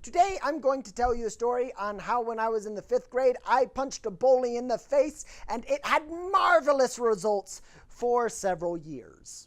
Today, I'm going to tell you a story on how when I was in the 5th grade, I punched a bully in the face, and it had marvelous results for several years.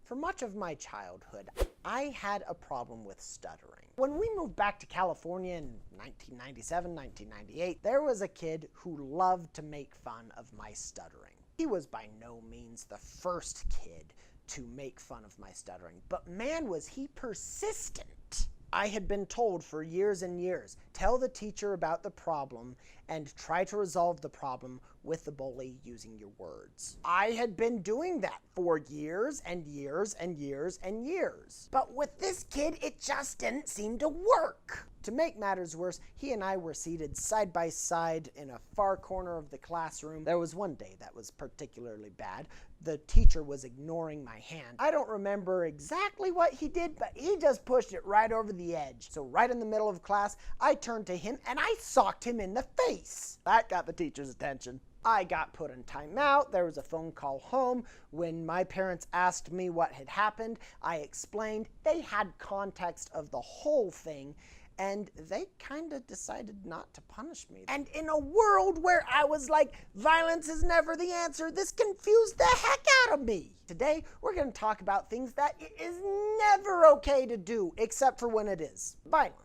For much of my childhood, I had a problem with stuttering. When we moved back to California in 1997, 1998, there was a kid who loved to make fun of my stuttering. He was by no means the first kid to make fun of my stuttering, but man, was he persistent. I had been told for years and years, tell the teacher about the problem and try to resolve the problem with the bully using your words. I had been doing that for years and years and years and years. But with this kid, it just didn't seem to work. To make matters worse, he and I were seated side by side in a far corner of the classroom. There was one day that was particularly bad. The teacher was ignoring my hand. I don't remember exactly what he did, but he just pushed it right over the edge. So right in the middle of class, I turned to him and I socked him in the face. That got the teacher's attention. I got put in timeout. There was a phone call home. When my parents asked me what had happened, I explained. They had context of the whole thing, and they kind of decided not to punish me. And in a world where I was like, violence is never the answer, this confused the heck out of me. Today, we're going to talk about things that it is never okay to do, except for when it is. Violence.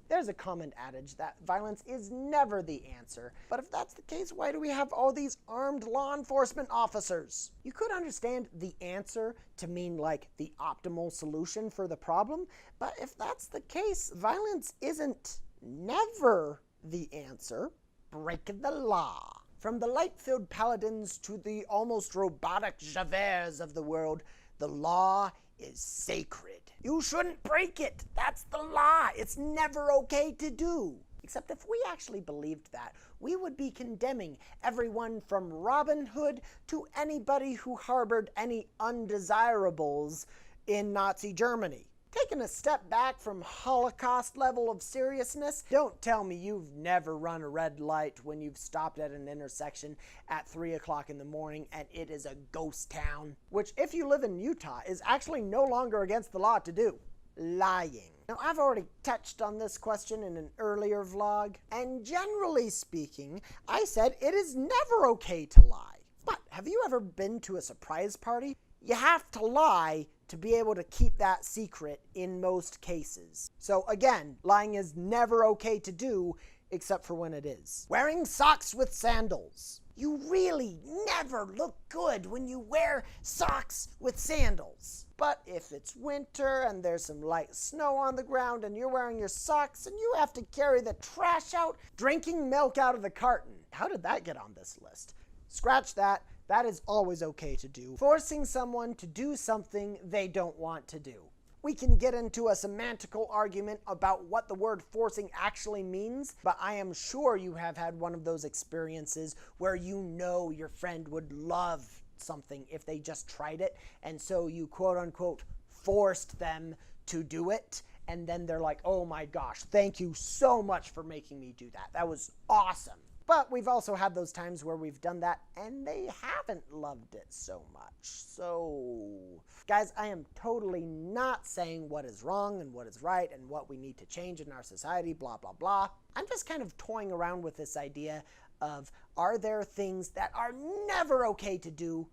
There's a common adage that violence is never the answer. But if that's the case, why do we have all these armed law enforcement officers? You could understand the answer to mean like the optimal solution for the problem. But if that's the case, violence isn't never the answer. Break the law. From the light-filled paladins to the almost robotic Javerts of the world, the law is sacred. You shouldn't break it. That's the law. It's never okay to do. Except if we actually believed that, we would be condemning everyone from Robin Hood to anybody who harbored any undesirables in Nazi Germany. Taking a step back from Holocaust level of seriousness, don't tell me you've never run a red light when you've stopped at an intersection at 3 o'clock in the morning and it is a ghost town, which if you live in Utah is actually no longer against the law to do. Lying. Now, I've already touched on this question in an earlier vlog, and generally speaking, I said it is never okay to lie. But have you ever been to a surprise party? You have to lie to be able to keep that secret in most cases. So again, lying is never okay to do, except for when it is. Wearing socks with sandals. You really never look good when you wear socks with sandals. But if it's winter and there's some light snow on the ground and you're wearing your socks and you have to carry the trash out, drinking milk out of the carton. How did that get on this list? Scratch that. That is always okay to do. Forcing someone to do something they don't want to do. We can get into a semantical argument about what the word forcing actually means, but I am sure you have had one of those experiences where you know your friend would love something if they just tried it, and so you quote unquote forced them to do it, and then they're like, oh my gosh, thank you so much for making me do that. That was awesome. But we've also had those times where we've done that and they haven't loved it so much. So, guys, I am totally not saying what is wrong and what is right and what we need to change in our society, blah, blah, blah. I'm just kind of toying around with this idea of, are there things that are never okay to do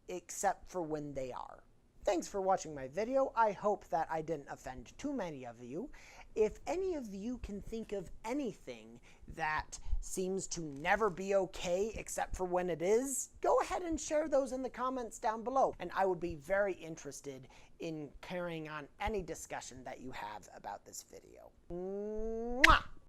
except for when they are? Thanks for watching my video. I hope that I didn't offend too many of you. If any of you can think of anything that seems to never be okay except for when it is, go ahead and share those in the comments down below. And I would be very interested in carrying on any discussion that you have about this video. Mwah!